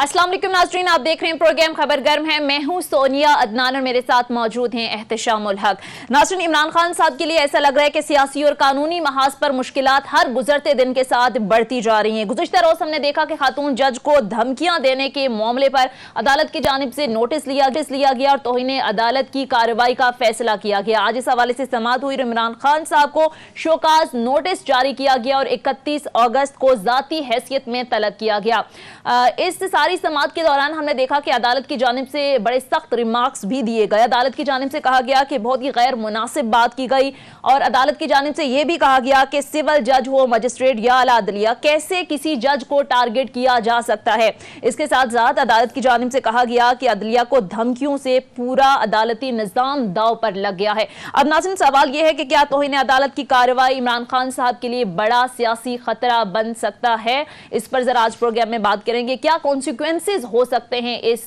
अस्सलाम वालेकुम नाज़रीन, आप देख रहे हैं प्रोग्राम खबर गर्म है। मैं हूं सोनिया अदनान और मेरे साथ मौजूद हैं एहतशामुल हक। नाज़रीन, इमरान खान साहब के लिए ऐसा लग रहा है कि सियासी और कानूनी महाज पर मुश्किलात हर गुजरते दिन के साथ बढ़ती जा रही हैं। गुज़िश्ता रोज हमने देखा कि खातून जज को धमकियां देने के मामले पर अदालत की जानिब से नोटिस लिया गया और तौहीन अदालत की कार्रवाई का फैसला किया गया। आज इस हवाले से समाअत हुई और इमरान खान साहब को शोकाज नोटिस जारी किया गया और 31 अगस्त को जाती हैसियत में तलब किया गया। इस सारी समाअत के दौरान हमने देखा कि अदालत की जानिब से बड़े सख्त रिमार्क्स भी दिए गए। अदालत की जानिब से कहा गया कि बहुत ही गैर मुनासिब बात की गई और अदालत की जानिब से यह भी कहा गया कि सिविल जज हो, मजिस्ट्रेट या आला अदलिया, कैसे किसी जज को टारगेट किया जा सकता है। इसके साथ साथ अदालत की जानिब से कहा गया कि अदलिया को धमकियों से पूरा अदालती निजाम दाव पर लग गया है। अब नाज़रीन, सवाल यह है कि क्या तौहीन अदालत की कार्रवाई इमरान खान साहब के लिए बड़ा सियासी खतरा बन सकता है? इस पर जरा आज प्रोग्राम में बात करेंगे। क्या कॉन्सिक्वेंसेस हो सकते हैं इस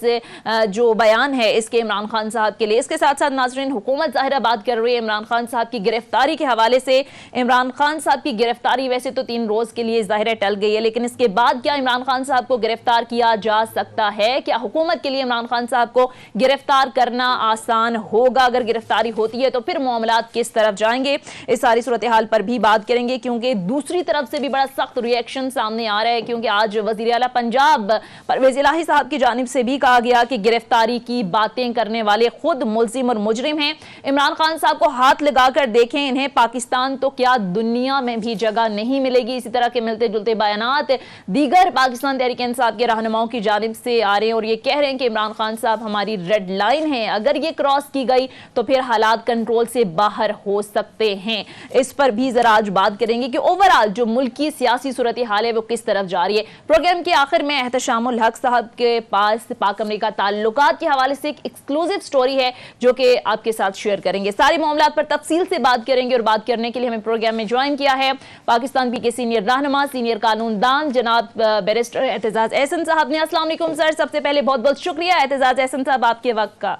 जो बयान है इसके इमरान खान साहब के लिए। इसके साथ साथ नाज़रीन, हुकूमत ज़ाहिर बात कर रही है इमरान खान साहब की गिरफ्तारी के हवाले से। इमरान खान साहब की गिरफ्तारी वैसे तो 3 रोज के लिए ज़ाहिर टल गई है, लेकिन इसके बाद क्या इमरान खान साहब को गिरफ्तार किया जा सकता है? क्या हुकूमत के लिए इमरान खान साहब को गिरफ्तार करना आसान होगा? अगर गिरफ्तारी होती है तो फिर मामलात किस तरफ जाएंगे? इस सारी सूरत हाल पर भी बात करेंगे, क्योंकि दूसरी तरफ से भी बड़ा सख्त रिएक्शन सामने आ रहा है। क्योंकि आज वज़ीर आला पंजाब परवेज इलाही साहब की जानिब से भी कहा गया कि गिरफ्तारी की बातें करने वाले खुद मुल्जिम और मुजरिम हैं। इमरान खान साहब को हाथ लगाकर देखें, इन्हें पाकिस्तान तो क्या दुनिया में भी जगह नहीं मिलेगी। इसी तरह के मिलते जुलते बयानात दीगर पाकिस्तान तहरीक इंसाफ के रहनुमाओं की जानिब से आ रहे हैं और ये कह रहे हैं कि इमरान खान साहब हमारी रेड लाइन है, अगर ये क्रॉस की गई तो फिर हालात कंट्रोल से बाहर हो सकते हैं। इस पर भी जरा आज बात करेंगे कि ओवरऑल जो मुल्क की सियासी सूरत हाल है वो किस तरफ जा रही है। प्रोग्राम के आखिर में एहतशामुल हक साहब के पास पाक अमेरिका ताल्लुकात के हवाले से एक एक्सक्लूसिव स्टोरी है जो कि आपके साथ शेयर करेंगे। सारे मामलात पर तफसील से बात करेंगे और बात करने के लिए हमें प्रोग्राम में ज्वाइन किया है पाकिस्तान के सीनियर रहनुमा, सीनियर कानूनदान जनाब बैरिस्टर एतजाज एहसन साहब ने। अस्सलाम वालेकुम सर, सबसे पहले बहुत बहुत शुक्रिया एतजाज एहसन साहब आपके वक्त का।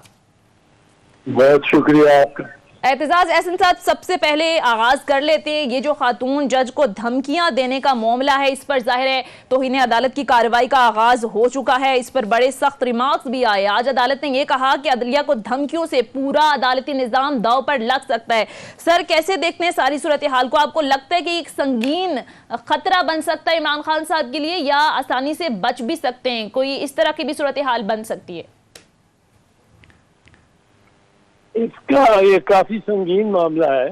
बहुत शुक्रिया आपका। एतजाज एहसन साहब, सबसे पहले आगाज कर लेते हैं, ये जो खातून जज को धमकियां देने का मामला है, इस पर जाहिर है तौहीन अदालत की कार्रवाई का आगाज हो चुका है। इस पर बड़े सख्त रिमार्क्स भी आए। आज अदालत ने यह कहा कि अदलिया को धमकियों से पूरा अदालती निजाम दाव पर लग सकता है। सर, कैसे देखते हैं सारी सूरत हाल को? आपको लगता है कि एक संगीन खतरा बन सकता है इमरान खान साहब के लिए, या आसानी से बच भी सकते हैं? कोई इस तरह की भी सूरत हाल बन सकती है? इसका ये काफी संगीन मामला है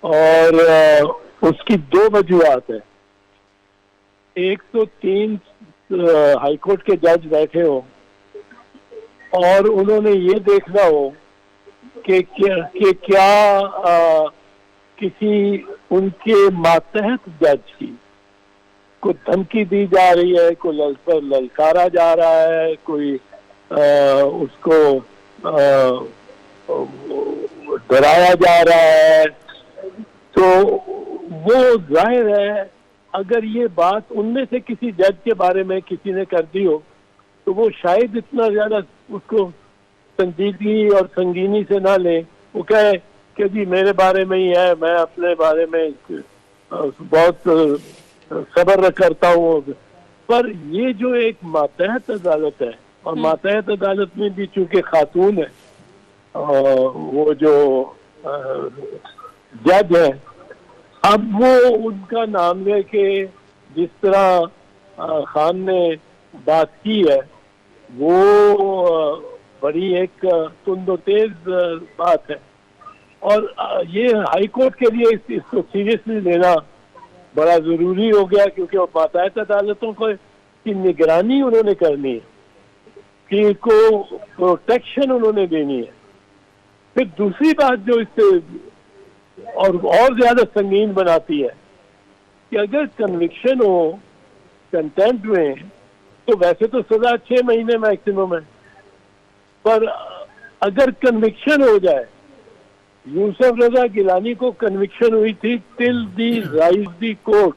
और उसकी 2 वजूहात है। एक तो 3 हाईकोर्ट के जज बैठे हो और उन्होंने ये देखना हो कि क्या किसी उनके मातहत जज की को धमकी दी जा रही है, कोई ललकारा जा रहा है, कोई उसको डराया जा रहा है। तो वो जाहिर है अगर ये बात उनमें से किसी जज के बारे में किसी ने कर दी हो तो वो शायद इतना ज्यादा उसको संजीदगी और संगीनी से ना ले। वो कहे कि जी मेरे बारे में ही है, मैं अपने बारे में बहुत सब्र करता हूँ। पर ये जो एक मातहत अदालत है और मातहत अदालत में भी चूंकि खातून है, वो जो जज है, अब वो उनका नाम लेके जिस तरह खान ने बात की है वो बड़ी एक तुंदो तेज बात है। और ये हाई कोर्ट के लिए इसको सीरियसली लेना बड़ा जरूरी हो गया, क्योंकि मातहत अदालतों को की निगरानी उन्होंने करनी है, कि को प्रोटेक्शन उन्होंने देनी है। फिर दूसरी बात जो इससे और ज्यादा संगीन बनाती है कि अगर कन्विक्शन हो कंटेम्प्ट में तो वैसे तो सजा 6 महीने मैक्सिमम है, पर अगर कन्विक्शन हो जाए, यूसुफ रजा गिलानी को कन्विक्शन हुई थी till the rise the court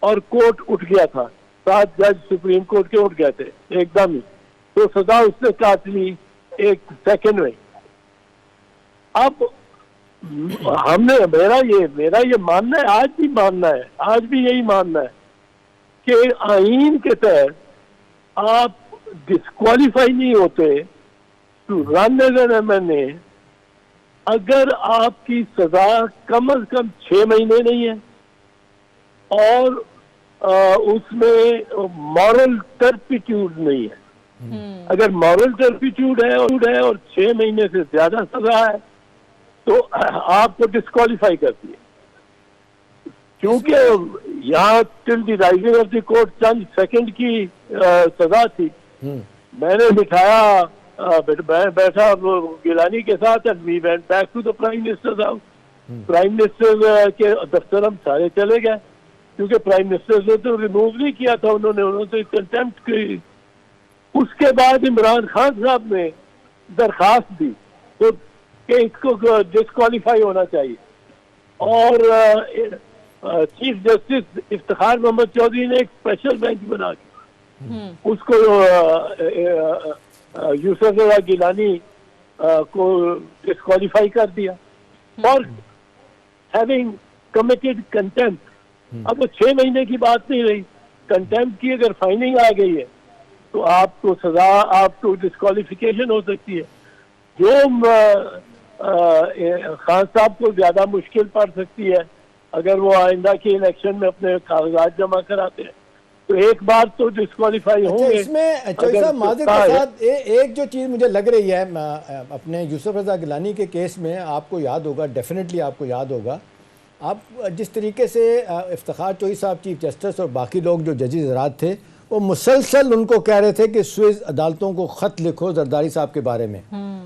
और कोर्ट उठ गया था, 7 जज सुप्रीम कोर्ट के उठ गए थे एकदम ही, तो सजा उसने काट ली एक सेकंड में। अब मेरा ये मानना है, आज भी यही मानना है कि आईन के तहत आप डिस्क्वालीफाई नहीं होते to run as an MNA अगर आपकी सजा कम से कम 6 महीने नहीं है और उसमें मॉरल टर्पिट्यूड नहीं है। अगर मॉरल टर्पिट्यूड है और 6 महीने से ज्यादा सजा है तो आपको डिस्क्वालीफाई करती है। क्योंकि यहाँ till the rising of the court चंद सेकंड की सजा थी। मैंने बिठाया बैठा गिलानी के साथ and we went back to the prime minister's house. Prime minister के दफ्तर हम सारे चले गए क्योंकि प्राइम मिनिस्टर ने तो रिमूव नहीं किया था, उन्होंने तो कंटेम्प्ट की। उसके बाद इमरान खान साहब ने दरखास्त दी तो कि इसको डिस्क्वालीफाई होना चाहिए और चीफ जस्टिस इफ्तिखार मोहम्मद चौधरी ने एक स्पेशल बेंच बना के उसको यूसुफ रज़ा गिलानी को डिस्क्वालीफाई कर दिया और हैविंग कमिटेड कंटेम्प्ट। अब वो 6 महीने की बात नहीं रही, कंटेम्प्ट की अगर फाइनिंग आ गई है तो आपको सजा, आपको डिस्क्वालिफिकेशन हो सकती है। जो खान साहब को ज्यादा मुश्किल पड़ सकती है अगर वो आइंदा के इलेक्शन में अपने कागजात जमा कराते हैं तो एक बार तो डिस्क्वालीफाई होंगे। इसमें चौधरी साहब माजिद के साथ एक जो चीज़ मुझे लग रही है अपने यूसुफ रज़ा गिलानी के केस में, आपको याद होगा, डेफिनेटली आपको याद होगा, आप जिस तरीके से इफ्तिखार चौधरी साहब चीफ जस्टिस और बाकी लोग जो जजेस हज़रात थे वो मुसलसल उनको कह रहे थे कि स्विस अदालतों को ख़त लिखो जरदारी साहब के बारे में,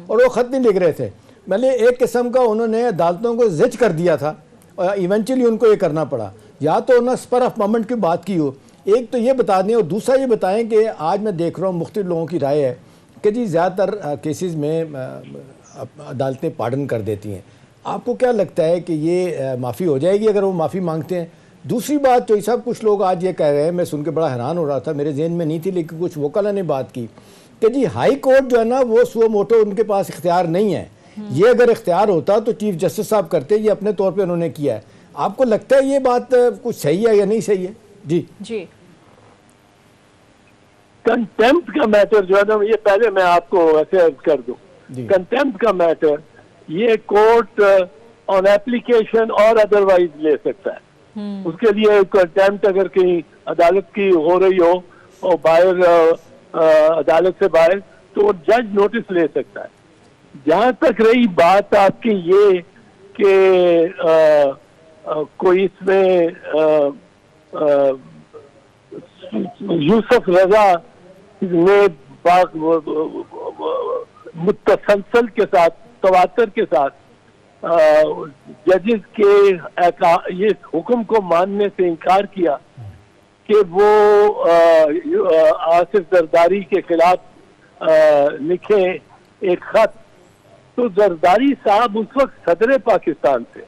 और वो ख़त नहीं लिख रहे थे। मतलब एक किस्म का उन्होंने अदालतों को जिज कर दिया था और इवेंचुअली उनको ये करना पड़ा। या तो उन्होंने स्पर ऑफ मोमेंट की बात की हो, एक तो ये बता दें, और दूसरा ये बताएं कि आज मैं देख रहा हूँ मुख्तलिफ लोगों की राय है कि जी ज़्यादातर केसेस में अदालतें पार्डन कर देती हैं। आपको क्या लगता है कि ये माफ़ी हो जाएगी अगर वो माफ़ी मांगते हैं? दूसरी बात चौधरी साहब, कुछ लोग आज ये कह रहे हैं, मैं सुन के बड़ा हैरान हो रहा था, मेरे जहन में नहीं थी लेकिन कुछ वकाला ने बात की कि जी हाई कोर्ट जो है ना वो सुओ मोटो उनके पास इख्तियार नहीं है, ये अगर इख्तियार होता तो चीफ जस्टिस साहब करते, ये अपने तौर पे उन्होंने किया है। आपको लगता है ये बात कुछ सही है या नहीं सही है? जी कंटेम्प्ट का मैटर जो है ना, ये पहले मैं आपको ऐसे कर दूं, कंटेम्प्ट का मैटर ये कोर्ट ऑन एप्लीकेशन और अदरवाइज ले सकता है। उसके लिए कंटेम्प्ट अगर कहीं अदालत की हो रही हो और बाहर अदालत से बाहर तो जज नोटिस ले सकता है। जहां तक रही बात आपकी ये कि कोई इसमें यूसुफ रजा ने मुतसलसल के साथ, तवातर के साथ जजेस के ये हुक्म को मानने से इनकार किया कि वो आसिफ जरदारी के खिलाफ लिखे एक खत, तो जरदारी साहब उस वक्त सदर पाकिस्तान थे।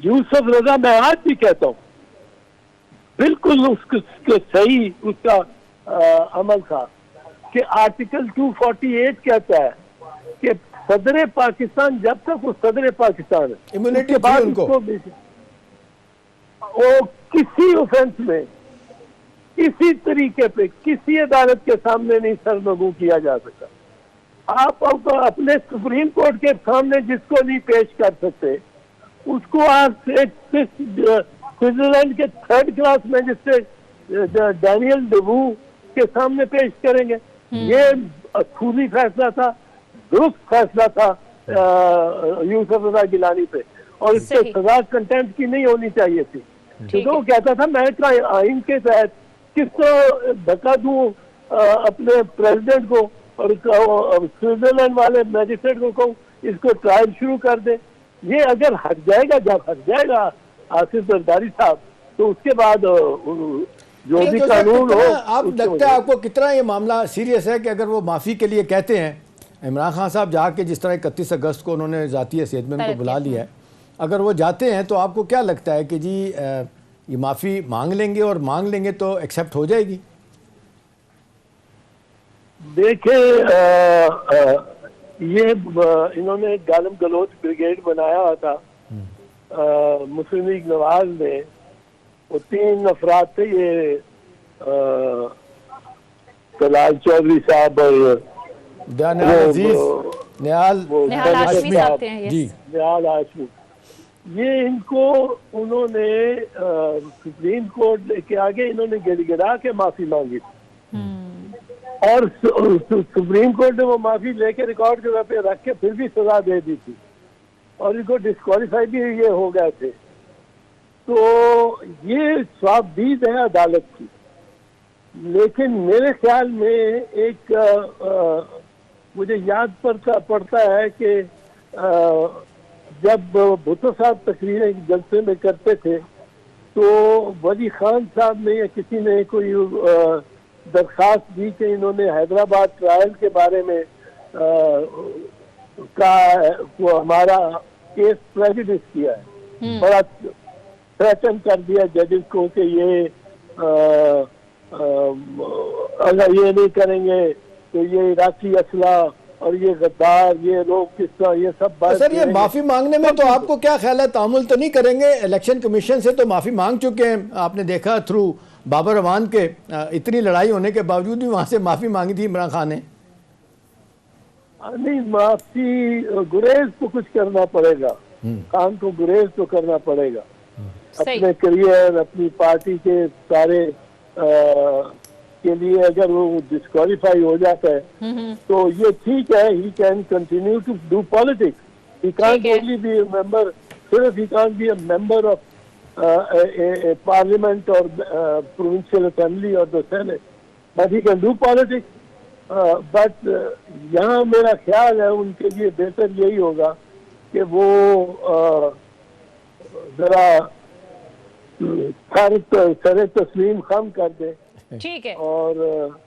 यूसुफ रजा, मैं आज भी कहता हूँ, बिल्कुल उसके सही उसका अमल था कि आर्टिकल 248 कहता है कि सदर पाकिस्तान जब तक वो सदर पाकिस्तान है, इम्यूनिटी उसके बाद उनको वो किसी ऑफेंस में किसी तरीके पे किसी अदालत के सामने नहीं सरमगू किया जा सकता। आप अपने सुप्रीम कोर्ट के सामने जिसको नहीं पेश कर सकते उसको आप स्विट्जरलैंड के 3rd class magistrate Daniel Daewoo के सामने पेश करेंगे। ये असूली फैसला था, दुरुस्त फैसला था यूसुफ रज़ा गिलानी पे, और इससे सजा कंटेम्प्ट की नहीं होनी चाहिए थी। क्योंकि वो कहता था मैं आइन के तहत किसको धक्का दूं अपने प्रेसिडेंट को और स्विट्जरलैंड वाले मैजिस्ट्रेट को कहूं इसको ट्रायल शुरू कर दे। ये अगर हट जाएगा, जब हट जाएगा आसिफ जरदारी साहब, तो उसके बाद जो भी कानून हो। आप लगता है आपको कितना ये मामला सीरियस है कि अगर वो माफ़ी के लिए कहते हैं, इमरान खान साहब जाके जिस तरह 31 अगस्त को उन्होंने ज़ाती हैसियत में उनको बुला लिया है, अगर वो जाते हैं तो आपको क्या लगता है कि जी ये माफ़ी मांग लेंगे, और मांग लेंगे तो एक्सेप्ट हो जाएगी? देखिए ये इन्होंने एक गालम गलोच ब्रिगेड बनाया हुआ था मुस्लिम लीग नवाज ने। वो 3 अफराद थे, ये कलाल चौधरी साहब और निहाल हाशमी साहब थे ये। जी निहाल हाशमी। ये इनको उन्होंने सुप्रीम कोर्ट के आगे इन्होंने गिड़गिड़ा के माफी मांगी और सुप्रीम कोर्ट ने वो माफी लेके रिकॉर्ड जगह पे रख के फिर भी सजा दे दी थी और इनको डिस्क्वालीफाई भी ये हो गए थे। तो ये स्वाबदीद है अदालत की। लेकिन मेरे ख्याल में एक मुझे याद पड़ता है कि जब भुट्टो साहब तकरीरें जलसे में करते थे तो वली खान साहब ने या किसी ने कोई दरख्वास्त दी कि इन्होंने हैदराबाद ट्रायल के बारे में वो हमारा केस प्रेजुडिस किया है, बड़ा थ्रेटन कर दिया जजेस को कि ये अगर ये नहीं करेंगे तो ये इराकी असला और ये गद्दार, ये लोग किस तरह, ये सब बात। सर, ये माफी मांगने में तो आपको क्या ख्याल है, तामुल तो नहीं करेंगे? इलेक्शन कमीशन से तो माफी मांग चुके हैं, आपने देखा थ्रू बाबर अवान के। इतनी लड़ाई होने के बावजूद भी वहां से माफी मांगी थी इमरान खान ने। नहीं, माफी गुरेज तो कुछ करना पड़ेगा, खान को गुरेज तो करना पड़ेगा अपने करियर, अपनी पार्टी के सारे के लिए। अगर वो डिस्क्वालीफाई हो जाता है तो ये ठीक है, he can continue to do politics. He can't only be a member, सिर्फ he can't be a member of parliament और प्रोविंशियल असेंबली और the senate, but he can do politics. But यहाँ मेरा ख्याल है उनके लिए बेहतर यही होगा कि वो जरा सर तस्लीम खम कर दे। ठीक है, और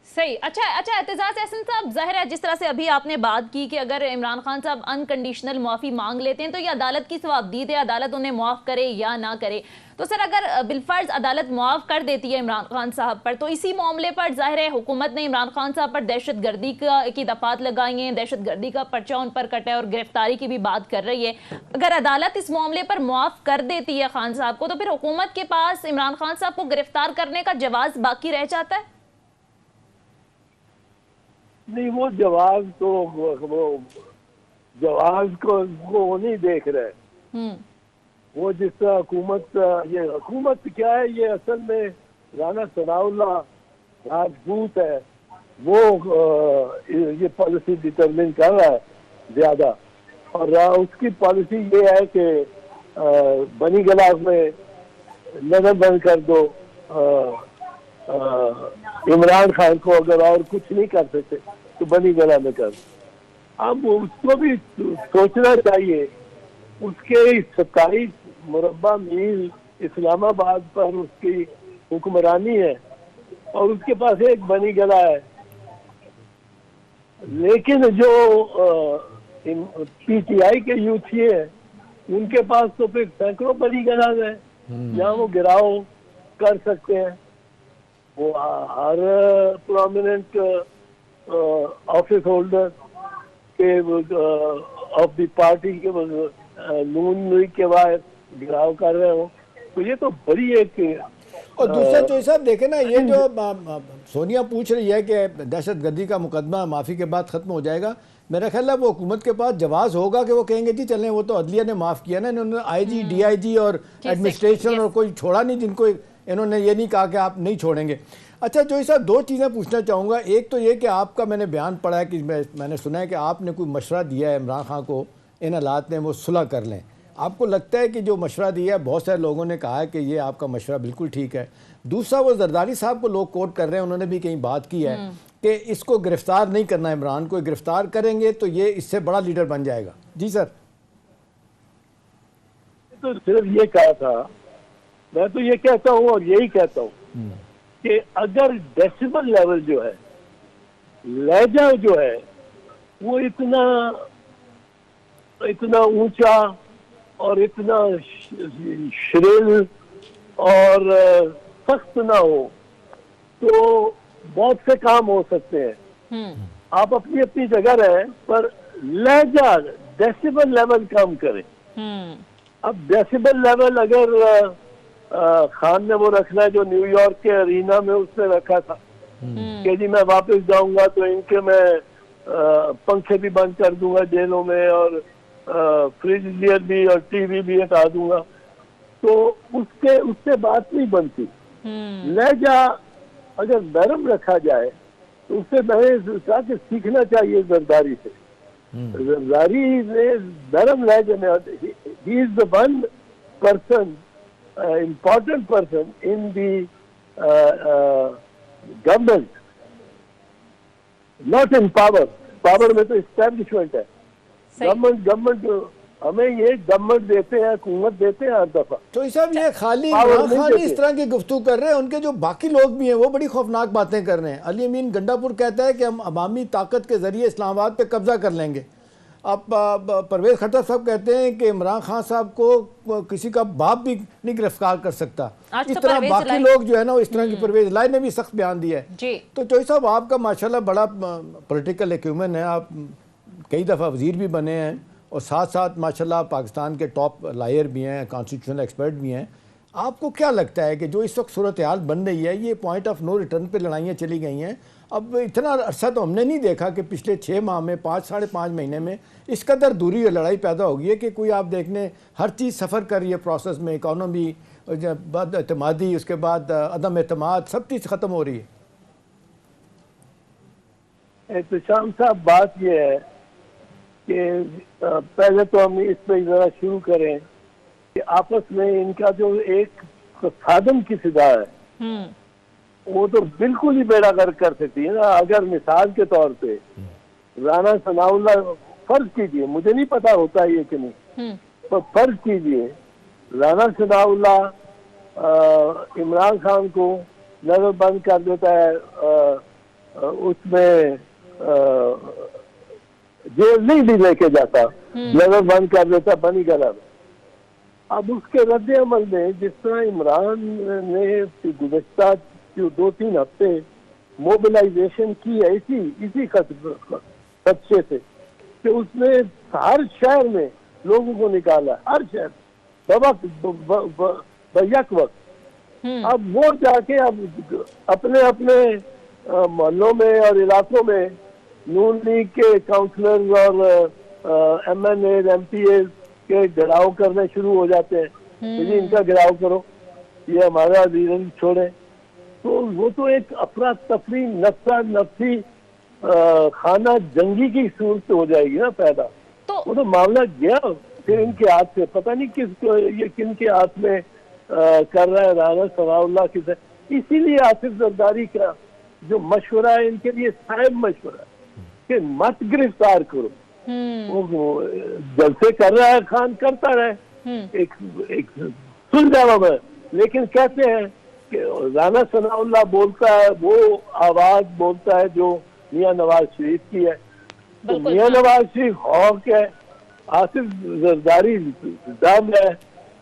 सही। अच्छा, एतजाज एहसन साहब, जाहिर है जिस तरह से अभी आपने बात की कि अगर इमरान खान साहब अनकंडीशनल माफी मांग लेते हैं तो ये अदालत की सवाबदीद है, अदालत उन्हें माफ करे या ना करे। तो सर, अगर बिलफर्ज अदालत माफ कर देती है इमरान खान साहब पर, तो इसी मामले पर जाहिर है हुकूमत ने इमरान खान साहब पर दहशतगर्दी की दफात लगाई हैं, दहशतगर्दी का पर्चा उन पर कटा है और गिरफ्तारी की भी बात कर रही है। अगर अदालत इस मामले पर माफ कर देती है खान साहब को, तो फिर हुकूमत के पास इमरान खान साहब को गिरफ्तार करने का जवाब बाकी रह जाता है? नहीं, वो जवाब तो वो जवाब को वो नहीं देख रहे। वो जिस तरह हुकूमत, ये हुकूमत क्या है, ये असल में राना सनाउल्लाह राजपूत है, वो ये पॉलिसी डिटरमिन कर रहा है ज्यादा। और उसकी पॉलिसी ये है कि बनी गलास में नजर बंद कर दो इमरान खान को, अगर और कुछ नहीं कर सकते तो बनी गला में कर। अब उसको भी सोचना चाहिए, उसके 27 मुरब्बा मील इस्लामाबाद पर उसकी हुक्मरानी है और उसके पास एक बनी गला है। लेकिन जो पीटीआई के यूथिये हैं उनके पास तो फिर सैकड़ों बनी गला है जहाँ वो गिराव कर सकते हैं। वो हर प्रोमिनेंट ऑफिस होल्डर के ऑफ द पार्टी के नून लीग के बाद गिराव कर रहे हो, तो ये तो बड़ी एक। और दूसरा चौधरी साहब देखे ना, ये जो सोनिया पूछ रही है कि दहशतगर्दी का मुकदमा माफी के बाद खत्म हो जाएगा, मेरा ख्याल है वो हुकूमत के पास जवाब होगा कि वो कहेंगे जी चलें, वो तो अदलिया ने माफ़ किया ना, इन्होंने आईजी डीआईजी और एडमिनिस्ट्रेशन और कोई छोड़ा नहीं, जिनको इन्होंने ये नहीं कहा कि आप नहीं छोड़ेंगे। अच्छा चौधरी साहब, 2 चीज़ें पूछना चाहूँगा। एक तो ये कि आपका मैंने बयान पढ़ा है कि मैंने सुना है कि आपने कोई मशवरा दिया है इमरान खान को इन हालात में वो सुलह कर लें। आपको लगता है कि जो मशवरा दिया है, बहुत सारे लोगों ने कहा है कि ये आपका मशवरा बिल्कुल ठीक है। दूसरा, वो जरदारी साहब को लोग कोट कर रहे हैं, उन्होंने भी कहीं बात की है कि इसको गिरफ्तार नहीं करना, इमरान को गिरफ्तार करेंगे तो ये इससे बड़ा लीडर बन जाएगा। जी सर। तो सिर्फ ये कहा था, मैं तो ये कहता हूँ और यही कहता हूँ कि अगर डेसिबल लेवल जो है, लहजा जो है, वो इतना ऊंचा और इतना श्रिल और सख्त ना हो तो बहुत से काम हो सकते हैं। आप अपनी अपनी जगह रहे, पर लहजा डेसिबल लेवल कम करें। अब डेसिबल लेवल अगर खान ने वो रखना है जो न्यूयॉर्क के अरीना में उसने रखा था कि जी मैं वापस जाऊंगा तो इनके मैं पंखे भी बंद कर दूंगा जेलों में और फ्रिज भी और टीवी भी हटा दूंगा, तो उससे बात नहीं बनती। लहजा अगर नरम रखा जाए तो उससे मैंने कहा कि सीखना चाहिए जरदारी से। जरदारी ने नरम लहजे में, he is the one person, important person in the government, not in power. Power में तो establishment है। गवर्नमेंट हमें ये गवर्नमेंट देते हैं, हुकूमत देते हैं हर दफा। तो ये सब ये खाली इमरान खान इस तरह की गुफ्तगू कर रहे हैं, उनके जो बाकी लोग भी हैं वो बड़ी खौफनाक बातें कर रहे हैं। अली अमीन गंडापुर कहता है कि हम अवामी ताकत के जरिए इस्लामाबाद पे कब्जा कर लेंगे। अब परवेज खट्टर साहब कहते हैं कि इमरान खान साहब को किसी का बाप भी नहीं गिरफ्तार कर सकता। इस तरह बाकी लोग जो है ना, इस तरह की परवेज लाई ने भी सख्त बयान दिया है जी। तो चौधरी साहब आपका माशाल्लाह बड़ा पॉलिटिकल एक्यूमेन है, आप कई दफ़ा वजीर भी बने हैं और साथ साथ माशाल्लाह पाकिस्तान के टॉप लायर भी हैं, कॉन्स्टिट्यूशनल एक्सपर्ट भी हैं। आपको क्या लगता है कि जो इस वक्त सूरत हाल बन रही है, ये पॉइंट ऑफ नो रिटर्न पे लड़ाइयाँ चली गई हैं? अब इतना अरसा तो हमने नहीं देखा कि पिछले 6 माह में, 5-5.5 महीने में इस कदर दूरी और लड़ाई पैदा हो गई है कि कोई आप देखने हर चीज़ सफ़र कर रही है प्रोसेस में, इकॉनमी, बाद एतमादी, उसके बाद अदम एतमाद, सब चीज़ ख़त्म हो रही है। एहतशाम साहब, बात यह है कि पहले तो हम इस पर ज़रा शुरू करें कि आपस में इनका जो एक साधन की फिजा है वो तो बिल्कुल ही बेड़ा गर्क कर सकती है ना। अगर मिसाल के तौर पे राना सनाउल्लाह, फर्ज कीजिए, मुझे नहीं पता होता ये कि नहीं, पर फर्ज कीजिए राना सनाउल्लाह इमरान खान को नजर बंद कर देता है, उसमें जेल नहीं भी लेके जाता, नजर बंद कर देता, बनी गलत। अब उसके रद्द अमल में जिस तरह इमरान ने गुज़श्ता जो 2-3 हफ्ते मोबिलाइजेशन की है इसी खदशे से कि उसने हर शहर में लोगों को निकाला, हर शहर बयक वक्त। अब वो जाके अब अपने अपने मोहल्लों में और इलाकों में नून लीग के काउंसलर और MNA MPA के घिराव करने शुरू हो जाते हैं कि इनका घिराव करो, ये हमारा रीजन छोड़े। तो वो तो एक अफरा तफरी नफसा नफसी खाना जंगी की सूरत हो जाएगी ना पैदा। तो वो तो मामला गया फिर इनके हाथ से, पता नहीं ये किन के हाथ में कर रहा है राना सनाउल्लाह किसे। इसीलिए आसिफ जरदारी का जो मशवरा है इनके लिए साहिब मशवरा है कि मत गिरफ्तार करो। वो जलसे कर रहा है खान, करता रहे, एक सुलझावा में, लेकिन कहते हैं कि राना सनाउल्लाह बोलता है, वो आवाज बोलता है जो मियां नवाज शरीफ की है। तो मियां नवाज शरीफ हॉक है, आसिफ जरदारी दम है,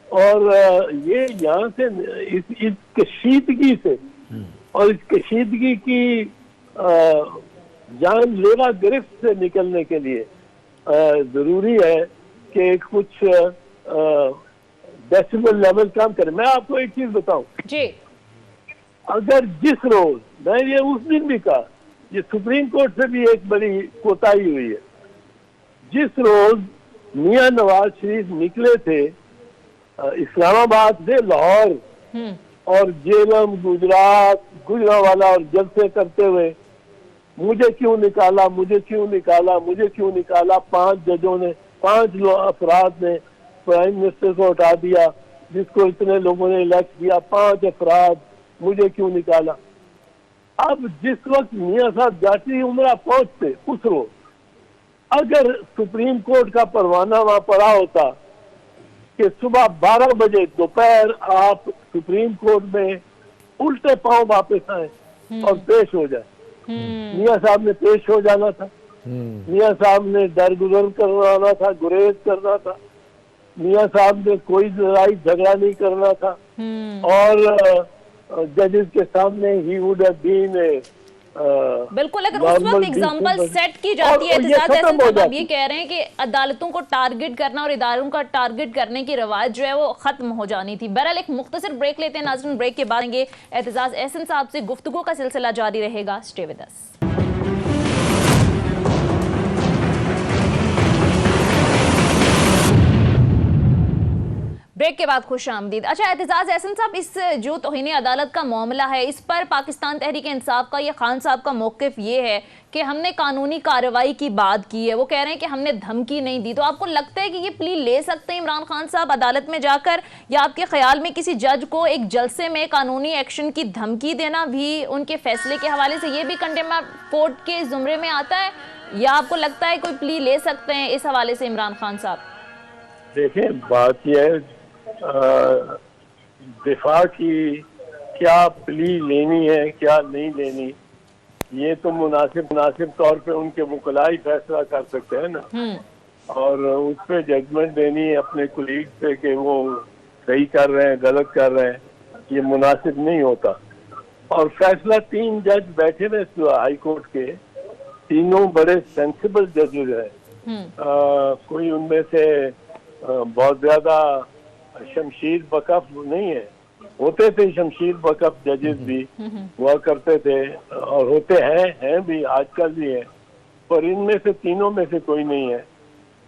और ये यहाँ से इस कशीदगी से और इस कशीदगी की जानलेवा गिरफ्त से निकलने के लिए जरूरी है कि कुछ डेसिबल लेवल काम करें। मैं आपको एक चीज बताऊं जी, अगर जिस रोज, मैं ये उस दिन भी कहा, ये सुप्रीम कोर्ट से भी एक बड़ी कोताही हुई है, जिस रोज मियां नवाज शरीफ निकले थे इस्लामाबाद से लाहौर और जेलम, गुजरात, गुजरांवाला और जलसे करते हुए मुझे क्यों निकाला, मुझे क्यों निकाला, मुझे क्यों निकाला, 5 जजों ने, 5 अफराद ने प्राइम मिनिस्टर को हटा दिया जिसको इतने लोगों ने इलेक्ट किया, 5 अफराद, मुझे क्यों निकाला। अब जिस वक्त मियां साहब जाती उम्रा पहुंचते उस रोज अगर सुप्रीम कोर्ट का परवाना वहां पड़ा होता कि सुबह 12 बजे दोपहर आप सुप्रीम कोर्ट में उल्टे पांव वापस आए और पेश हो जाए, मियां साहब ने पेश हो जाना था, मियां साहब ने दरगुजर करवाना था, गुरेज करना था, मियां साहब ने कोई लड़ाई झगड़ा नहीं करना था, और जजेस के सामने ही वुड हैव बीन बिल्कुल, अगर उस वक्त एग्जांपल सेट की जाती है एहतजाज एहसन साहब, आप ये कह रहे हैं कि अदालतों को टारगेट करना और इदारों का टारगेट करने की रवायत जो है वो खत्म हो जानी थी। बहरहाल एक मुख्तसर ब्रेक लेते हैं नाज़रीन, ब्रेक के बाद एहतजाज एहसन साहब से गुफ्तगू का सिलसिला जारी रहेगा। Stay with us. ब्रेक के बाद खुश आमदीद। अच्छा एहतजाज एहसन साहब, इस जो तौहीन अदालत का मामला है, इस पर पाकिस्तान तहरीक इंसाफ का या खान साहब का मौक़िफ़ ये है कि हमने कानूनी कार्रवाई की बात की है, वो कह रहे हैं कि हमने धमकी नहीं दी। तो आपको लगता है कि ये प्ली ले सकते हैं इमरान खान साहब अदालत में जाकर, या आपके ख्याल में किसी जज को एक जलसे में कानूनी एक्शन की धमकी देना भी उनके फैसले के हवाले से ये भी कंटेम्प्ट कोर्ट के जुमरे में आता है, या आपको लगता है कोई प्ली ले सकते हैं इस हवाले से इमरान खान साहब? देखें, बात यह है दिफा की क्या प्ली लेनी है क्या नहीं लेनी, ये तो मुनासिब तौर पे उनके वकलाई फैसला कर सकते हैं ना, और उस पर जजमेंट देनी है अपने कुलीग पे कि वो सही कर रहे हैं गलत कर रहे हैं, ये मुनासिब नहीं होता। और फैसला 3 जज बैठे हुए हाई कोर्ट के, तीनों बड़े सेंसिबल जजेस हैं। कोई उनमें से बहुत ज्यादा शमशीर बकफ नहीं है, होते थे शमशीर बकफ जजेस भी हुआ करते थे और होते हैं भी आजकल भी है, पर इनमें से तीनों में से कोई नहीं है,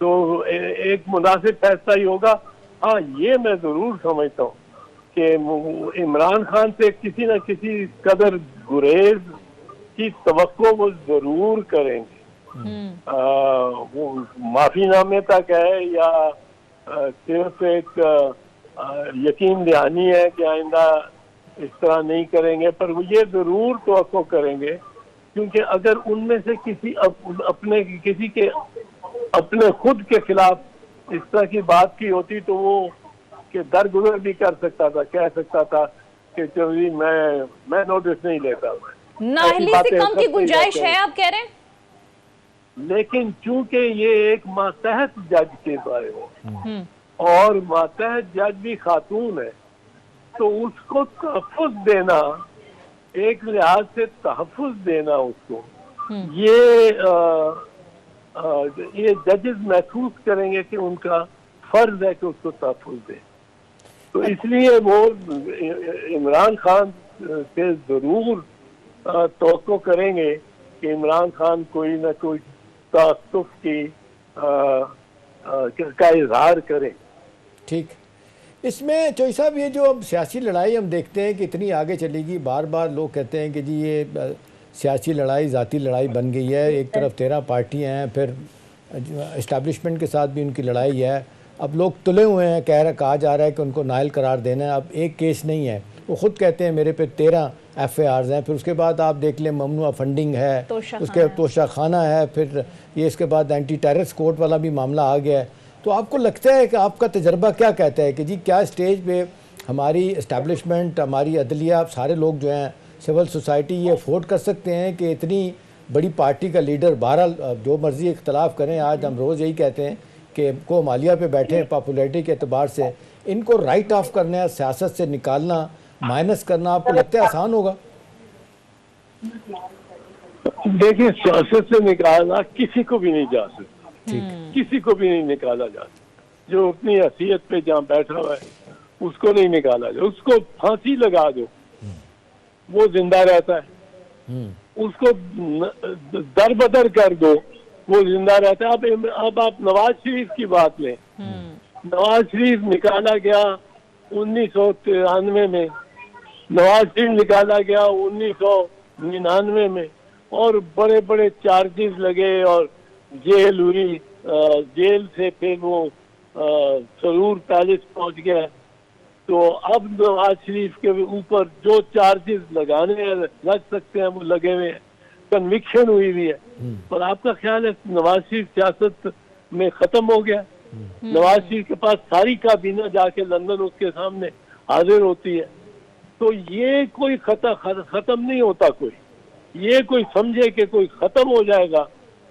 तो एक मुनासिब फैसला ही होगा। हाँ, ये मैं जरूर समझता हूँ कि इमरान खान से किसी न किसी कदर गुरेज की तवक्को वो जरूर करेंगे। वो माफीनामे तक है या सिर्फ एक यकीन दहानी है कि आइंदा इस तरह नहीं करेंगे, पर वो ये जरूर तवक्को करेंगे, क्योंकि अगर उनमें से किसी के अपने खुद के खिलाफ इस तरह की बात की होती तो वो के दरगुजर भी कर सकता था, कह सकता था कि चलिए मैं नोटिस नहीं लेता। नाअहली से कम की गुंजाइश है आप कह रहे हैं? लेकिन चूंकि ये एक मातहत जज के बारे में और मातहत जज भी खातून है, तो उसको तहफ़्फ़ुज़ देना, एक लिहाज से तहफ़्फ़ुज़ देना उसको, ये जजेस महसूस करेंगे कि उनका फर्ज है कि उसको तहफ़्फ़ुज़ दें। तो इसलिए वो इमरान खान से जरूर तवक्को करेंगे कि इमरान खान कोई ना कोई तासुफ का इजहार करें। ठीक, इसमें चौधरी साहब ये जो अब सियासी लड़ाई हम देखते हैं कि इतनी आगे चलेगी, बार बार लोग कहते हैं कि जी ये सियासी लड़ाई ज़ाती लड़ाई बन गई है, एक तरफ 13 पार्टियां हैं, फिर इस्टेब्लिशमेंट के साथ भी उनकी लड़ाई है, अब लोग तुले हुए हैं, कहा जा रहा है कि उनको नाइल करार देना है। अब एक केस नहीं है, वो खुद कहते हैं मेरे पे 13 FIRs हैं, फिर उसके बाद आप देख लें ममनुआ फंडिंग है, उसके तोशाखाना है, फिर ये इसके बाद एंटी टेररिस्ट कोर्ट वाला भी मामला आ गया है। तो आपको लगता है कि आपका तजर्बा क्या कहता है कि जी क्या स्टेज पे हमारी इस्टेब्लिशमेंट, हमारी अदलिया, सारे लोग जो हैं, सिविल सोसाइटी ये अफोर्ड कर सकते हैं कि इतनी बड़ी पार्टी का लीडर, बहरहाल जो मर्जी इख्तलाफ करें, आज हम रोज़ यही कहते हैं कि को मालिया पे बैठे हैं पॉपुलैरिटी के अतबार से, इनको राइट ऑफ करना, सियासत से निकालना, माइनस करना, आपको लगता है आसान होगा? देखिए, सियासत से निकालना किसी को भी नहीं जा सकता, किसी को भी नहीं निकाला जा सकता। जो अपनी हैसियत पे जहाँ बैठा हुआ है उसको नहीं निकाला जाए, उसको फांसी लगा दो वो जिंदा रहता है, उसको दर बदर कर दो वो जिंदा रहता है। अब आप नवाज शरीफ की बात लें, नवाज शरीफ निकाला गया 1993 में, नवाज शरीफ निकाला गया 1999 में, और बड़े बड़े चार्जेस लगे और जेल हुई, जेल से फिर वो सरूर पैलेस पहुंच गया। तो अब नवाज शरीफ के ऊपर जो चार्जेस लगाने लग सकते हैं वो लगे हुए हैं, कन्विक्शन हुई है। पर आपका ख्याल है नवाज शरीफ सियासत में खत्म हो गया? नवाज शरीफ के पास सारी काबीना जाके लंदन उसके सामने हाजिर होती है। तो ये कोई खत्म नहीं होता, ये कोई समझे कि कोई खत्म हो जाएगा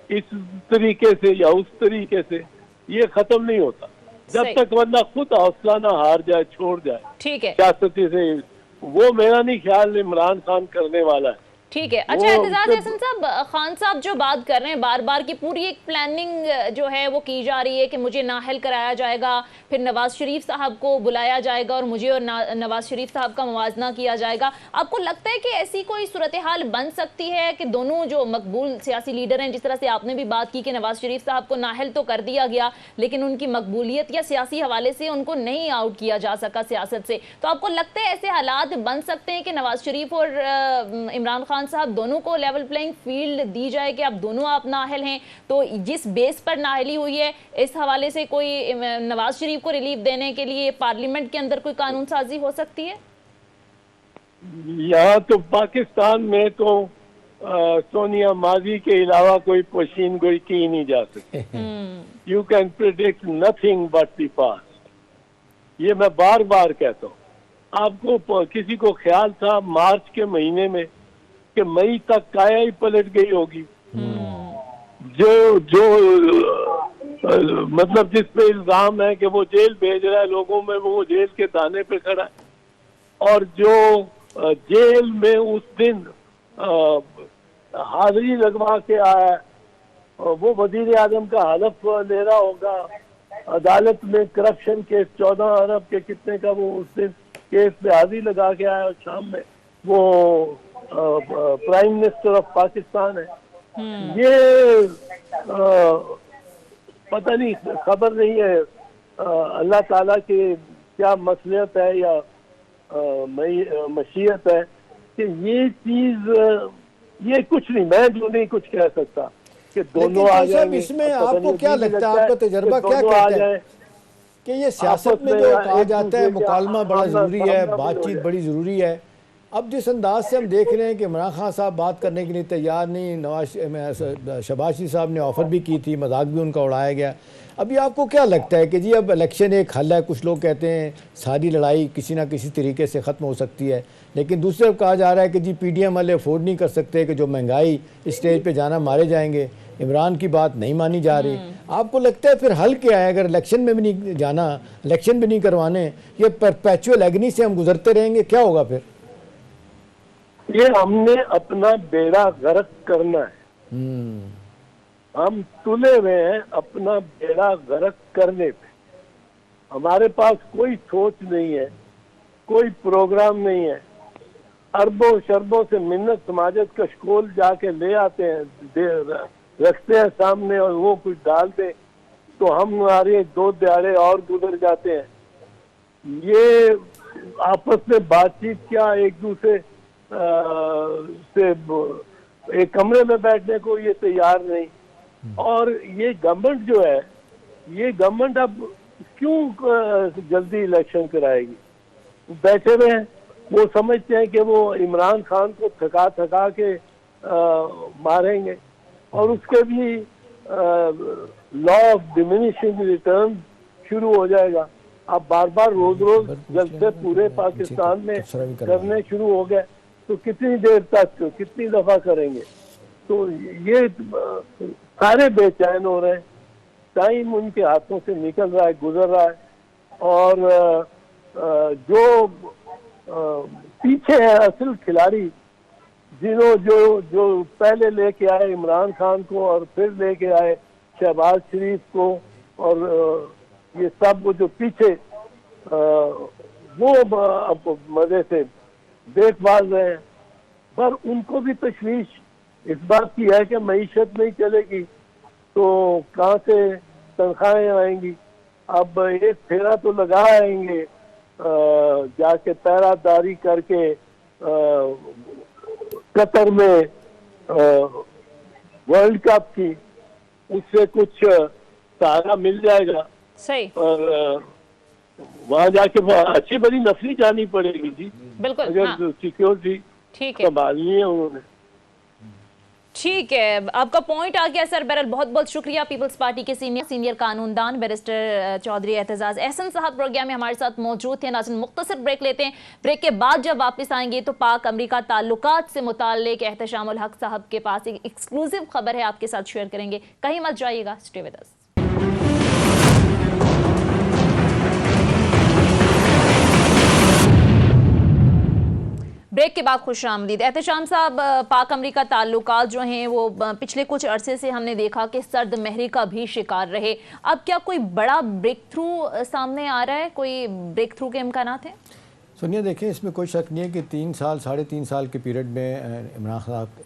इस तरीके से या उस तरीके से, ये खत्म नहीं होता जब तक वरना खुद हौसला ना हार जाए, छोड़ जाए। ठीक है, सियासती से वो मेरा नहीं ख्याल इमरान खान करने वाला है। ठीक है। अच्छा एतजाज एहसन साहब, खान साहब जो बात कर रहे हैं बार बार की पूरी एक प्लानिंग जो है वो की जा रही है कि मुझे नाहल कराया जाएगा, फिर नवाज शरीफ साहब को बुलाया जाएगा और मुझे और नवाज शरीफ साहब का मुवाजना किया जाएगा। आपको लगता है कि ऐसी कोई सूरत हाल बन सकती है कि दोनों जो मकबूल सियासी लीडर हैं, जिस तरह से आपने भी बात की कि नवाज शरीफ साहब को नाहल तो कर दिया गया लेकिन उनकी मकबूलियत या सियासी हवाले से उनको नहीं आउट किया जा सका सियासत से, तो आपको लगता है ऐसे हालात बन सकते हैं कि नवाज शरीफ और इमरान खान साहब दोनों को लेवल प्लेइंग फील्ड दी जाए कि आप दोनों आप नाहल हैं, तो जिस बेस पर नाहली हुई है इस हवाले से कोई नवाज शरीफ को रिलीफ देने के लिए पार्लियामेंट के अंदर कोई कानून साजी हो सकती है? यहाँ तो पाकिस्तान में तो सोनिया माजी के अलावा कोई पोशीन गोई की नहीं जा सकती। You can predict nothing but the past, ये मैं बार बार कहता हूँ। आपको किसी को ख्याल था मार्च के महीने में कि मई तक काया ही पलट गई होगी? जो मतलब जिस पे इल्जाम है कि वो जेल भेज रहा है लोगों में, वो जेल के दाने पे खड़ा है, और जो जेल में उस दिन हाजिरी लगवा के आया वो वजीर आजम का हलफ ले रहा होगा। अदालत में करप्शन केस 14 अरब के कितने का वो उस दिन केस पे हाजिरी लगा के आया, और शाम में वो प्राइम मिनिस्टर ऑफ पाकिस्तान है। ये पता नहीं, खबर नहीं है अल्लाह ताला की क्या मसलियत है या मशीयत है कि ये चीज, ये कुछ नहीं, मैं जो नहीं कुछ कह सकता कि दोनों आ जाएंगे। इसमें आपको क्या लगता है, आपका तजुर्बा क्या कहता है कि ये सियासत में जो कहा जाता है मुकालमा बड़ा ज़रूरी है, बातचीत बड़ी ज़रूरी है, अब जिस अंदाज से हम देख रहे हैं कि इमरान खान साहब बात करने के लिए तैयार नहीं, शहबाज शरीफ साहब ने ऑफ़र भी की थी, मजाक भी उनका उड़ाया गया। अभी आपको क्या लगता है कि जी अब इलेक्शन एक हल है? कुछ लोग कहते हैं सारी लड़ाई किसी ना किसी तरीके से ख़त्म हो सकती है, लेकिन दूसरे तरफ कहा जा रहा है कि जी PDM वाले अफोर्ड नहीं कर सकते कि जो महंगाई स्टेज पे जाना मारे जाएंगे, इमरान की बात नहीं मानी जा रही। आपको लगता है फिर हल क्या है? अगर इलेक्शन में भी नहीं जाना, इलेक्शन भी नहीं करवाने, ये परपेचुअल एग्नी से हम गुजरते रहेंगे, क्या होगा फिर? ये हमने अपना बेड़ा गर्क करना है। हम तुले हुए हैं अपना बेड़ा गर्क करने पे। हमारे पास कोई सोच नहीं है, कोई प्रोग्राम नहीं है। अरबों शरबों से मिन्नत समाजत का शकोल जाके ले आते हैं, रखते हैं सामने और वो कुछ डाल दे तो हम हमारे 2 दिहाड़े और गुजर जाते हैं। ये आपस में बातचीत क्या, एक दूसरे से एक कमरे में बैठने को ये तैयार नहीं। और ये गवर्नमेंट जो है, ये गवर्नमेंट अब क्यों जल्दी इलेक्शन कराएगी? बैठे हुए हैं, वो समझते हैं कि वो इमरान खान को थका थका के मारेंगे और उसके भी लॉ ऑफ डिमिनिशिंग रिटर्न शुरू हो जाएगा। अब बार बार रोज रोज जलसे पूरे पाकिस्तान में करने शुरू हो गए तो कितनी देर तक, कितनी दफा करेंगे? तो ये सारे बेचैन हो रहे हैं, टाइम उनके हाथों से निकल रहा है, गुजर रहा है। और जो पीछे है असल खिलाड़ी, जो पहले लेके आए इमरान खान को और फिर लेके आए शहबाज शरीफ को, और ये सब वो जो पीछे वो अब मजे से देखभाल रहे हैं, पर उनको भी तशवीश इस बात की है कि मईशत नहीं चलेगी तो कहाँ से तनख्वाहें आएंगी। अब एक फेरा तो लगा आएंगे जाके पैरादारी करके कतर में वर्ल्ड कप की, उससे कुछ सहारा मिल जाएगा। सही। और वहाँ जाके अच्छी बड़ी नफरी जानी पड़ेगी जी, बिल्कुल। अगर हाँ। सिक्योरिटी ठीक है, संभालनी है उन्होंने। ठीक है, आपका पॉइंट आ गया सर। बहरहाल बहुत बहुत शुक्रिया। पीपल्स पार्टी के सीनियर कानूनदान बैरिस्टर चौधरी एतजाज एहसन साहब प्रोग्राम में हमारे साथ मौजूद थे। नाज़रीन मुख्तसर ब्रेक लेते हैं, ब्रेक के बाद जब वापस आएंगे तो पाक अमेरिका ताल्लुकात से मुताल्लिक एहतशामुल हक साहब के पास एक एक्सक्लूसिव खबर है, आपके साथ शेयर करेंगे। कहीं मत जाइएगा, स्टे विद अस। ब्रेक के बाद खुश आमदीद। एहतशाम साहब, पाक अमरीका ताल्लुकात जो हैं वो पिछले कुछ अरसे से हमने देखा कि सर्द महरी का भी शिकार रहे। अब क्या कोई बड़ा ब्रेक थ्रू सामने आ रहा है, कोई ब्रेक थ्रू के इम्कानात हैं? सुनिए, देखिए, इसमें कोई शक नहीं है कि 3 साल के पीरियड में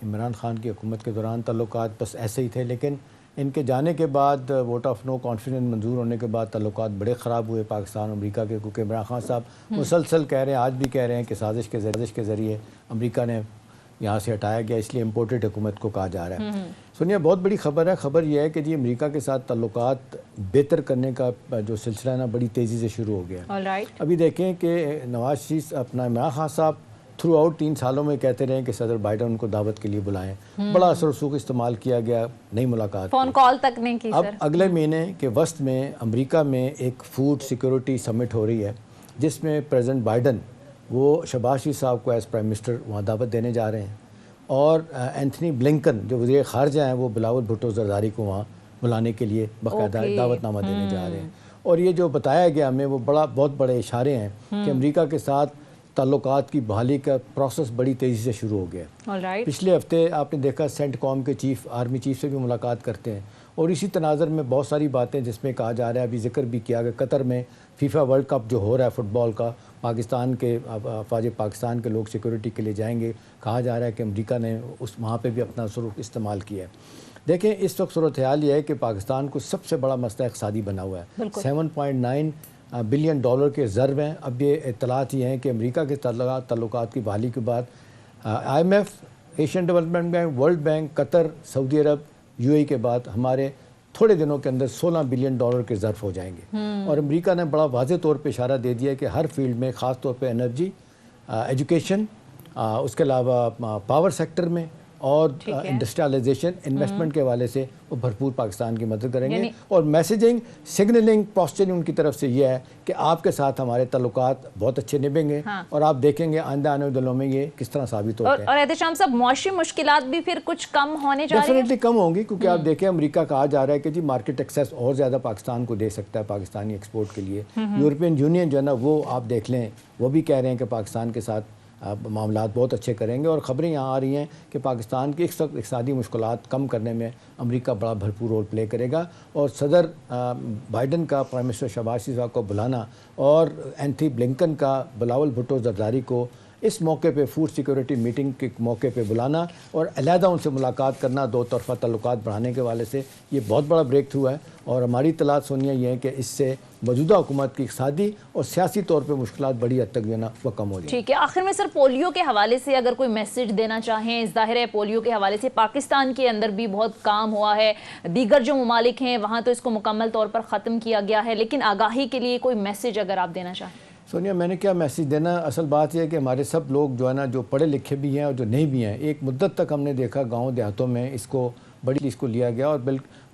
इमरान खान की हुकूमत के दौरान ताल्लुकात बस ऐसे ही थे, लेकिन इनके जाने के बाद वोट ऑफ नो कॉन्फिडेंस मंजूर होने के बाद ताल्लुकात बड़े ख़राब हुए पाकिस्तान अमेरिका के, क्योंकि इमरान खान साहब मुसलसल कह रहे हैं, आज भी कह रहे हैं कि साजिश के ज़रिए अमेरिका ने यहाँ से हटाया गया, इसलिए इम्पोर्टेड हुकूमत को कहा जा रहा है। सुनिए, बहुत बड़ी खबर है। खबर यह है कि जी अमेरिका के साथ ताल्लुकात बेहतर करने का जो सिलसिला है ना, बड़ी तेज़ी से शुरू हो गया। अभी देखें कि नवाज शरीफ अपना इमरान खान साहब थ्रू आउट 3 सालों में कहते रहे कि सदर बाइडन उनको दावत के लिए बुलाएं, बड़ा असर रसूख इस्तेमाल किया गया, नई मुलाकात, फ़ोन कॉल तक नहीं की। अब अगले महीने के वस्त में अमेरिका में एक फूड सिक्योरिटी समिट हो रही है, जिसमें प्रेसिडेंट बाइडन वो शहबाज शरीफ साहब को एज प्राइम मिनिस्टर वहाँ दावत देने जा रहे हैं, और एंथनी ब्लिंकन जो वज़ीर ख़ारजा हैं वो बिलावल भुट्टो ज़रदारी को वहाँ बुलाने के लिए बाकायदा दावतनामा देने जा रहे हैं। और ये जो बताया गया हमें वो बहुत बड़े इशारे हैं कि अमेरिका के साथ ताल्लुकात की बहाली का प्रोसेस बड़ी तेज़ी से शुरू हो गया। पिछले हफ्ते आपने देखा सेंटकॉम के चीफ, आर्मी चीफ से भी मुलाकात करते हैं, और इसी तनाज़र में बहुत सारी बातें जिसमें कहा जा रहा है, अभी जिक्र भी किया गया, कतर में फीफा वर्ल्ड कप जो हो रहा है फ़ुटबॉल का, पाकिस्तान के अफवाज पाकिस्तान के लोग सिक्योरिटी के लिए जाएंगे, कहा जा रहा है कि अमेरिका ने वहाँ पर भी अपना सुरूख इस्तेमाल किया है। देखें, इस वक्त सूरत हाल ये है कि पाकिस्तान को सबसे बड़ा मसला इक़्तिसादी बना हुआ है। 7.9 बिलियन डॉलर के ज़र्व हैं। अब ये इत्तलात ये हैं कि अमेरिका के ताल्लुकात की बहाली के बाद IMF, Asian Development Bank, World Bank, Qatar, Saudi Arab, UAE के बाद हमारे थोड़े दिनों के अंदर 16 बिलियन डॉलर के ज़र्फ हो जाएंगे। और अमेरिका ने बड़ा वाज़े तौर पे इशारा दे दिया कि हर फील्ड में, ख़ास तौर पे एनर्जी, एजुकेशन, उसके अलावा पावर सेक्टर में और इंडस्ट्रियलाइजेशन, इन्वेस्टमेंट के हवाले से वो भरपूर पाकिस्तान की मदद करेंगे। और मैसेजिंग, सिग्नलिंग, पोस्चरिंग उनकी तरफ से ये है कि आपके साथ हमारे ताल्लुकात बहुत अच्छे निभेंगे। और आप देखेंगे आइंदा आने वाले दिनों में ये किस तरह साबित होते हैं। और एहतशाम साहब, मौसमी मुश्किलात भी फिर कुछ कम होने जा रही हैं? डेफिनेटली कम होंगी, क्योंकि आप देखें अमेरिका कहा जा रहा है कि जी मार्केट एक्सेस और ज़्यादा पाकिस्तान को दे सकता है पाकिस्तानी एक्सपोर्ट के लिए। यूरोपियन यूनियन जो है ना, वो आप देख लें, वो भी कह रहे हैं कि पाकिस्तान के साथ मामलात बहुत अच्छे करेंगे। और ख़बरें यहाँ आ रही हैं कि पाकिस्तान की इक़्तिसादी मुश्किलात कम करने में अमेरिका बड़ा भरपूर रोल प्ले करेगा। और सदर बाइडन का प्राइम मिनिस्टर शहबाज शरीफ साहब को बुलाना और एंथनी ब्लिंकन का बिलावल भुट्टो ज़रदारी को इस मौके पे फूड सिक्योरिटी मीटिंग के मौके पे बुलाना और अलहदा उनसे मुलाकात करना, दो तरफ़ा ताल्लुकात बढ़ाने के वाले से ये बहुत बड़ा ब्रेक थ्रू है। और हमारी इत्तलात सुनिए ये है कि इससे मौजूदा हुकूमत की इक़्तिसादी और सियासी तौर पे मुश्किलात बड़ी हद तक जो है ना वो कम हो जाए। ठीक है, आखिर में सर, पोलियो के हवाले से अगर कोई मैसेज देना चाहें, ज़ाहिर है पोलियो के हवाले से पाकिस्तान के अंदर भी बहुत काम हुआ है, दीगर जो ममालिक हैं वहाँ तो इसको मुकम्मल तौर पर ख़त्म किया गया है, लेकिन आगाही के लिए कोई मैसेज अगर आप देना चाहें? सोनिया, मैंने क्या मैसेज देना, असल बात यह है कि हमारे सब लोग जो है ना, जो पढ़े लिखे भी हैं और जो नहीं भी हैं, एक मुद्दत तक हमने देखा गांव देहातों में इसको लिया गया। और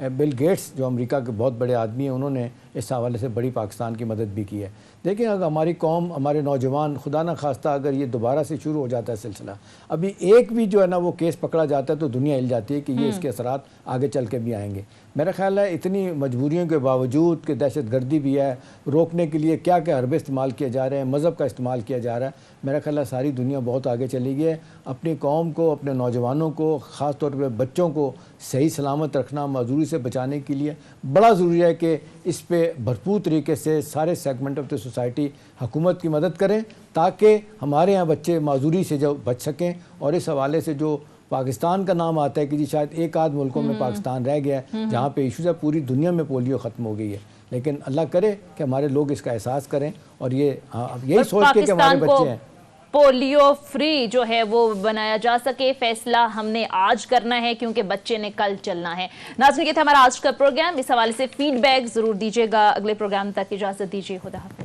बिल गेट्स जो अमेरिका के बहुत बड़े आदमी हैं, उन्होंने इस हवाले से बड़ी पाकिस्तान की मदद भी की है। देखिए, अगर हमारी कौम, हमारे नौजवान, खुदा न खास्ता अगर ये दोबारा से शुरू हो जाता है सिलसिला, अभी एक भी जो है ना वो केस पकड़ा जाता है तो दुनिया हिल जाती है कि ये इसके असरात आगे चल के भी आएंगे। मेरा ख्याल है इतनी मजबूरियों के बावजूद कि दहशत गर्दी भी है, रोकने के लिए क्या क्या हरबे इस्तेमाल किए जा रहे हैं, मज़हब का इस्तेमाल किया जा रहा है, मेरा ख्याल है सारी दुनिया बहुत आगे चली गई है। अपनी कौम को, अपने नौजवानों को, ख़ास तौर पर बच्चों को सही सलामत रखना, माजूरी से बचाने के लिए बड़ा ज़रूरी है कि इस पर भरपूर तरीके से सारे सेगमेंट ऑफ द सोसाइटी हुकूमत की मदद करें, ताकि हमारे यहाँ बच्चे माजूरी से जो बच सकें। और इस हवाले से जो पाकिस्तान का नाम आता है कि जी शायद एक आध मुल्कों में पाकिस्तान रह गया है जहाँ पे इशूज़ है, पूरी दुनिया में पोलियो ख़त्म हो गई है, लेकिन अल्लाह करे कि हमारे लोग इसका एहसास करें और ये यही सोच के कि हमारे बच्चे हैं पोलियो फ्री जो है वो बनाया जा सके। फैसला हमने आज करना है क्योंकि बच्चे ने कल चलना है। नाज़रीन, ये था हमारा आज का प्रोग्राम। इस हवाले से फीडबैक जरूर दीजिएगा। अगले प्रोग्राम तक इजाजत दीजिए। खुदा हाफ़िज़।